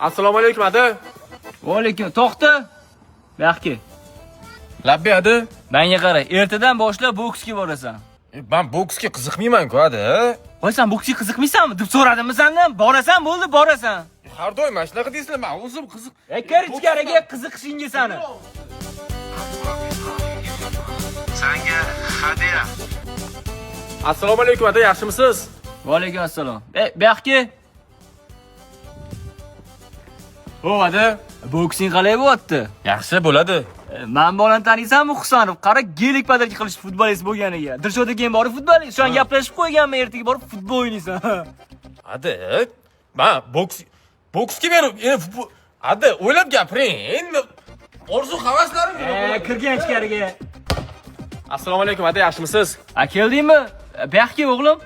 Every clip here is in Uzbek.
Assalomu alaykum adi. Va alaykum. To'xta. Baxki. Labbi adi. Menga qara, ertadan boshlab boksga borasan. Men boksga qiziqmayman-ku adi. Voy, sen boksga qiziqmaysanmi deb so'radimmi sendan? Borasan, bo'ldi, borasan. Har doim mana shunaqa deysizlar, men o'zim qiziq. Kir ichkariga qiziqishingga sani. Senga hadiya. Assalomu alaykum adi, yaxshimisiz? Va alaykum assalom. Baxki. O adi. Boksing qalay bo'lyapti? Yaxshi bo'ladi. Men bolani taniysanmi, Husanov? Qara, gelik padarka qilish futbolist bo'lganiga. Dirshoda keyin borib futbolist, shu an gaplashib qo'yganman, ertaga borib futbol o'ynaysan. Adi, men boksga berib, adi, o'ylab gapiring. Endi orzu havaslarim yo'q. Kirgan ichkariga. Assalomu alaykum adi, yaxshimisiz? Keldingmi? Baxki o'g'lim.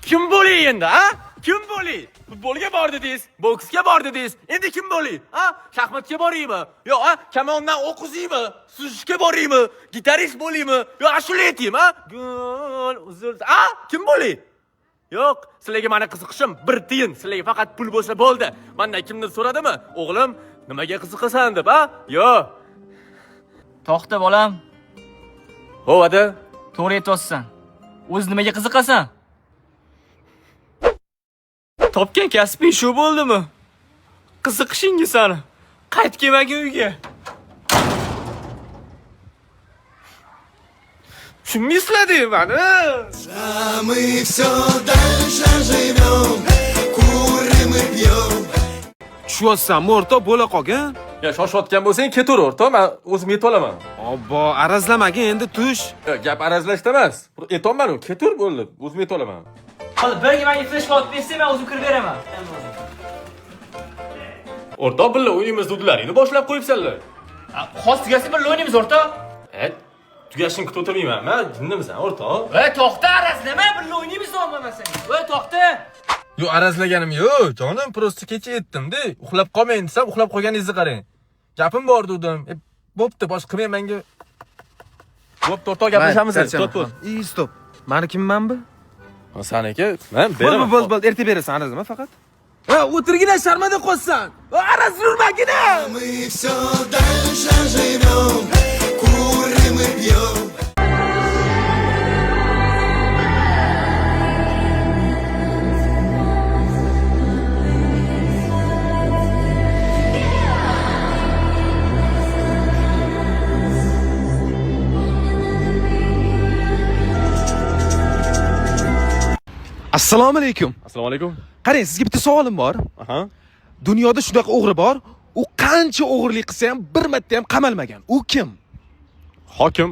Kim bo'ling endi, ha? Kim bo'ling? Futbolga bor dedingiz, boksga bor dedingiz. Endi kim bo'ling? Ha? Shaxmatga boraymi? Yo, ha? Kamondan o'q uzaymi? Suzishga boraymi? Gitarist bo'laymi? Yo, ashula aytaymi, ha? Gul, uzul. Ha? Kim bo'ling? Yo'q, sizlarga meni qiziqishim bir tiyin. Sizlarga faqat pul bo'lsa bo'ldi. Mendan kimdir so'radimi? O'g'lim, nimaga qiziqasan deb, ha? Yo. To'xta bolam. Hovada. To'g'ri aytaysan. O'z nimaga qiziqasan? Topgan kasbing shu bo'ldimi? Qiziqishingga sani. Qayt kelmagin uyga. Shunmislading meni? Мы все дальше живем, курим и пьем. Tushyapsanmi o'rtoq, bo'la qolgan? Ya shoshayotgan bo'lsang, ketaver o'rtoq, men o'zim yetib olaman. Obbo, arazlamagin endi tush. Gap arazlashda emas. Aytolman, ketaver bo'ldi, o'zim yetib olaman. Hozir birga menga flash qilib bersa, men o'zim kirib beraman. O'rtoq, birga o'yinimiz dudlaringni boshlab qo'yibsanlar. Xos tugasa birga o'ynaymiz o'rtoq. Tugashini kutib o'tirmayman. Men jinnimisan, o'rtoq? To'xta, arazlama, birga o'ynaymiz olmamasang. To'xta. Yo'q, arazlaganim yo'q, jonim, prosta kecha yetdim-da. Uxlab qolmayin desam, uxlab qolganingizni qarang. Gapim bor dedim. Bo'pti, bosh qilmay menga. Bo'pti, o'rtoq, gaplashamiz. Stop. Stop. Meni kimman bu? Saniki, men beraman. Bo'l, erta berasan, arazlama faqat. O'tirgina sharmada qolsan. Arazlurmagina. Мы все дальше живем, курим и пьем. Assalomu alaykum. Assalomu alaykum. Qarang, sizga bitta savolim bor. Aha. Dunyoda shunaqa o'g'ri bor, u qancha o'g'irlik qilsa ham bir marta ham qamalmagan. U kim? Hokim.